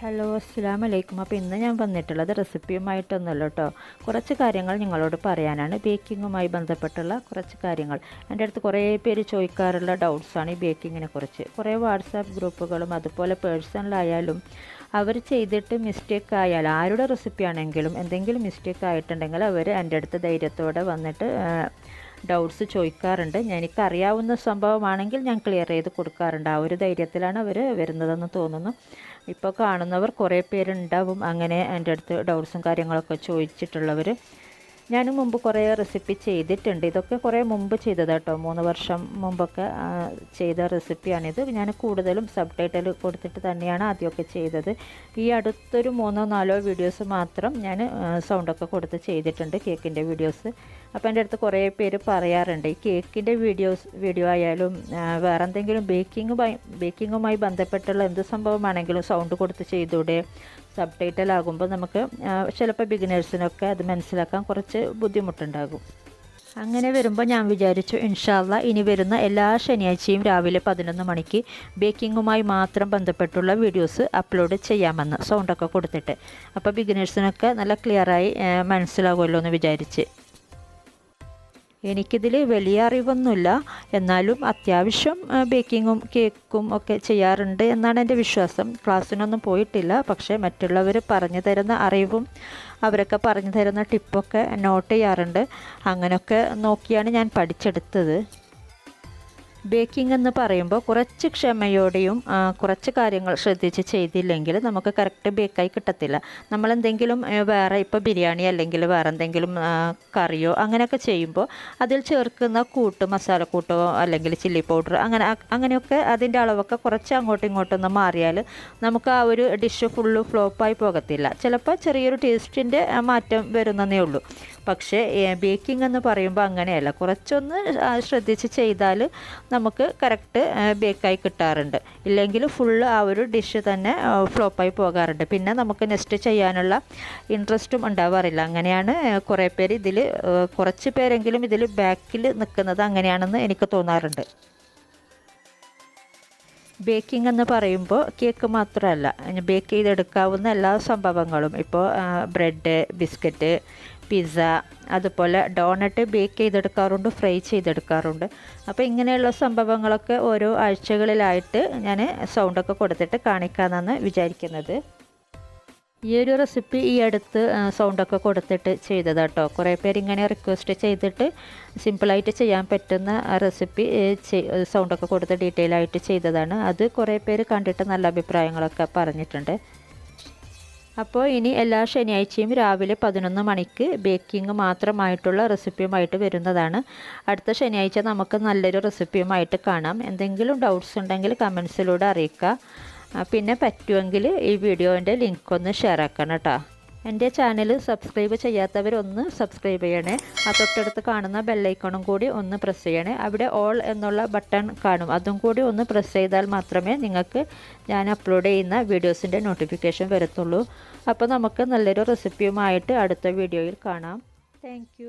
Hello അസ്സലാമു അലൈക്കും. അപ്പോൾ ഇന്ന് ഞാൻ വന്നിട്ടുള്ളത് റെസിപ്പിയുമായിട്ടൊന്നുമല്ല കേട്ടോ, കുറച്ച് കാര്യങ്ങൾ നിങ്ങളോട് പറയാനാണ്. ബേക്കിങ്ങുമായി ബന്ധപ്പെട്ടുള്ള കുറച്ച് കാര്യങ്ങൾ. എൻ്റെ അടുത്ത് കുറേ പേര് ചോദിക്കാറുള്ള ഡൗട്ട്സാണ് ഈ ബേക്കിങ്ങിനെ കുറിച്ച്. കുറേ വാട്സാപ്പ് ഗ്രൂപ്പുകളും അതുപോലെ പേഴ്സണലായാലും അവർ ചെയ്തിട്ട് മിസ്റ്റേക്ക് ആയാൽ, ആരുടെ റെസിപ്പി ആണെങ്കിലും എന്തെങ്കിലും മിസ്റ്റേക്ക് ആയിട്ടുണ്ടെങ്കിൽ അവർ എൻ്റെ അടുത്ത് ധൈര്യത്തോടെ വന്നിട്ട് ഡൗട്ട്സ് ചോദിക്കാറുണ്ട്. എനിക്കറിയാവുന്ന സംഭവമാണെങ്കിൽ ഞാൻ ക്ലിയർ ചെയ്ത് കൊടുക്കാറുണ്ട്. ആ ഒരു ധൈര്യത്തിലാണ് അവർ വരുന്നതെന്ന് തോന്നുന്നു. ഇപ്പോൾ കാണുന്നവർ കുറേ പേരുണ്ടാവും അങ്ങനെ എൻ്റെ അടുത്ത് ഡൗട്ട്സും കാര്യങ്ങളൊക്കെ ചോദിച്ചിട്ടുള്ളവർ. ഞാൻ മുമ്പ് കുറേ റെസിപ്പി ചെയ്തിട്ടുണ്ട്. ഇതൊക്കെ കുറേ മുമ്പ് ചെയ്തതാണ് കേട്ടോ, 3 വർഷം മുമ്പൊക്കെ ചെയ്ത റെസിപ്പിയാണിത്. ഞാൻ കൂടുതലും സബ് ടൈറ്റിൽ കൊടുത്തിട്ട് തന്നെയാണ് ആദ്യമൊക്കെ ചെയ്തത്. ഈ അടുത്തൊരു 3-4 വീഡിയോസ് മാത്രം ഞാൻ സൗണ്ടൊക്കെ കൊടുത്ത് ചെയ്തിട്ടുണ്ട്, കേക്കിൻ്റെ വീഡിയോസ്. അപ്പോൾ എൻ്റെ അടുത്ത് കുറേ പേര് പറയാറുണ്ട് ഈ കേക്കിൻ്റെ വീഡിയോ ആയാലും വേറെ എന്തെങ്കിലും ബേക്കിങ്ങുമായി ബന്ധപ്പെട്ടുള്ള എന്ത് സംഭവമാണെങ്കിലും സൗണ്ട് കൊടുത്ത് ചെയ്തൂടെ, സബ് ടൈറ്റിൽ ആകുമ്പോൾ നമുക്ക് ചിലപ്പോൾ ബിഗിനേഴ്സിനൊക്കെ അത് മനസ്സിലാക്കാൻ കുറച്ച് ബുദ്ധിമുട്ടുണ്ടാകും. അങ്ങനെ വരുമ്പോൾ ഞാൻ വിചാരിച്ചു ഇൻഷാ അല്ലാഹ് ഇനി വരുന്ന എല്ലാ ശനിയാഴ്ചയും രാവിലെ 11 മണിക്ക് ബേക്കിങ്ങുമായി മാത്രം ബന്ധപ്പെട്ടുള്ള വീഡിയോസ് അപ്ലോഡ് ചെയ്യാമെന്ന്, സൗണ്ടൊക്കെ കൊടുത്തിട്ട്. അപ്പോൾ ബിഗിനേഴ്സിനൊക്കെ നല്ല ക്ലിയറായി മനസ്സിലാകുമല്ലോ എന്ന് വിചാരിച്ച്. എനിക്കിതിൽ വലിയ അറിവൊന്നുമില്ല, എന്നാലും അത്യാവശ്യം ബേക്കിങ്ങും കേക്കും ഒക്കെ ചെയ്യാറുണ്ട് എന്നാണ് എൻ്റെ വിശ്വാസം. ക്ലാസ്സിനൊന്നും പോയിട്ടില്ല, പക്ഷേ മറ്റുള്ളവർ പറഞ്ഞു തരുന്ന അറിവും അവരൊക്കെ പറഞ്ഞു തരുന്ന ടിപ്പൊക്കെ നോട്ട് ചെയ്യാറുണ്ട്. അങ്ങനെയൊക്കെ നോക്കിയാണ് ഞാൻ പഠിച്ചെടുത്തത്. ബേക്കിംഗ് എന്ന് പറയുമ്പോൾ കുറച്ച് ക്ഷമയോടെയും കുറച്ച് കാര്യങ്ങൾ ശ്രദ്ധിച്ച് ചെയ്തില്ലെങ്കിൽ നമുക്ക് കറക്റ്റ് ബേക്കായി കിട്ടത്തില്ല. നമ്മളെന്തെങ്കിലും വേറെ ഇപ്പോൾ ബിരിയാണി അല്ലെങ്കിൽ വേറെ എന്തെങ്കിലും കറിയോ അങ്ങനെയൊക്കെ ചെയ്യുമ്പോൾ അതിൽ ചേർക്കുന്ന മസാലക്കൂട്ടോ അല്ലെങ്കിൽ ചില്ലി പൗഡർ അങ്ങനെയൊക്കെ അതിൻ്റെ അളവൊക്കെ കുറച്ച് അങ്ങോട്ടും ഇങ്ങോട്ടൊന്ന് മാറിയാൽ നമുക്ക് ആ ഒരു ഡിഷ് ഫുള്ള് ഫ്ലോപ്പായി പോകത്തില്ല. ചിലപ്പോൾ ചെറിയൊരു ടേസ്റ്റിൻ്റെ മാറ്റം വരുന്നതേ ഉള്ളൂ. പക്ഷേ ബേക്കിംഗ് എന്ന് പറയുമ്പോൾ അങ്ങനെയല്ല, കുറച്ചൊന്ന് ശ്രദ്ധിച്ച് ചെയ്താൽ നമുക്ക് കറക്റ്റ് ബേക്കായി കിട്ടാറുണ്ട്. ഇല്ലെങ്കിൽ ഫുള്ള് ആ ഒരു ഡിഷ് തന്നെ ഫ്ലോപ്പായി പോകാറുണ്ട്. പിന്നെ നമുക്ക് നെക്സ്റ്റ് ചെയ്യാനുള്ള ഇൻട്രസ്റ്റും ഉണ്ടാവാറില്ല. അങ്ങനെയാണ് കുറേ പേര് കുറച്ച് പേരെങ്കിലും ഇതിൽ ബാക്കിൽ നിൽക്കുന്നത് അങ്ങനെയാണെന്ന് എനിക്ക് തോന്നാറുണ്ട്. ബേക്കിംഗ് എന്ന് പറയുമ്പോൾ കേക്ക് മാത്രമല്ല, ബേക്ക് ചെയ്തെടുക്കാവുന്ന എല്ലാ സംഭവങ്ങളും, ഇപ്പോൾ ബ്രെഡ്, ബിസ്ക്കറ്റ്, പിസ്സ, അതുപോലെ ഡോണറ്റ് ബേക്ക് ചെയ്തെടുക്കാറുണ്ട്, ഫ്രൈ ചെയ്തെടുക്കാറുണ്ട്. അപ്പോൾ ഇങ്ങനെയുള്ള സംഭവങ്ങളൊക്കെ ഓരോ ആഴ്ചകളിലായിട്ട് ഞാൻ സൗണ്ടൊക്കെ കൊടുത്തിട്ട് കാണിക്കാമെന്നാണ് വിചാരിക്കുന്നത്. ഈ ഒരു റെസിപ്പി ഈ അടുത്ത് സൗണ്ടൊക്കെ കൊടുത്തിട്ട് ചെയ്തതാട്ടോ. കുറേ പേര് ഇങ്ങനെ റിക്വസ്റ്റ് ചെയ്തിട്ട് സിമ്പിളായിട്ട് ചെയ്യാൻ പറ്റുന്ന റെസിപ്പി സൗണ്ടൊക്കെ കൊടുത്ത് ഡീറ്റെയിൽ ആയിട്ട് ചെയ്തതാണ്. അത് കുറേ പേര് കണ്ടിട്ട് നല്ല അഭിപ്രായങ്ങളൊക്കെ പറഞ്ഞിട്ടുണ്ട്. അപ്പോൾ ഇനി എല്ലാ ശനിയാഴ്ചയും രാവിലെ 11 മണിക്ക് ബേക്കിംഗ് മാത്രമായിട്ടുള്ള റെസിപ്പിയുമായിട്ട് വരുന്നതാണ്. അടുത്ത ശനിയാഴ്ച നമുക്ക് നല്ലൊരു റെസിപ്പിയുമായിട്ട് കാണാം. എന്തെങ്കിലും ഡൗട്ട്സ് ഉണ്ടെങ്കിൽ കമൻസിലൂടെ അറിയിക്കുക. പിന്നെ പറ്റുമെങ്കിൽ ഈ വീഡിയോൻ്റെ ലിങ്ക് ഒന്ന് ഷെയർ ആക്കണം കേട്ടോ. എൻ്റെ ചാനൽ സബ്സ്ക്രൈബ് ചെയ്യാത്തവരൊന്ന് സബ്സ്ക്രൈബ് ചെയ്യണേ. ആ തൊട്ടടുത്ത് കാണുന്ന ബെല്ലൈക്കണും കൂടി ഒന്ന് പ്രസ് ചെയ്യണേ. അവിടെ ഓൾ എന്നുള്ള ബട്ടൺ കാണും, അതും കൂടി ഒന്ന് പ്രസ് ചെയ്താൽ മാത്രമേ നിങ്ങൾക്ക് ഞാൻ അപ്ലോഡ് ചെയ്യുന്ന വീഡിയോസിൻ്റെ നോട്ടിഫിക്കേഷൻ വരത്തുള്ളൂ. അപ്പോൾ നമുക്ക് നല്ലൊരു റെസിപ്പിയുമായിട്ട് അടുത്ത വീഡിയോയിൽ കാണാം. താങ്ക്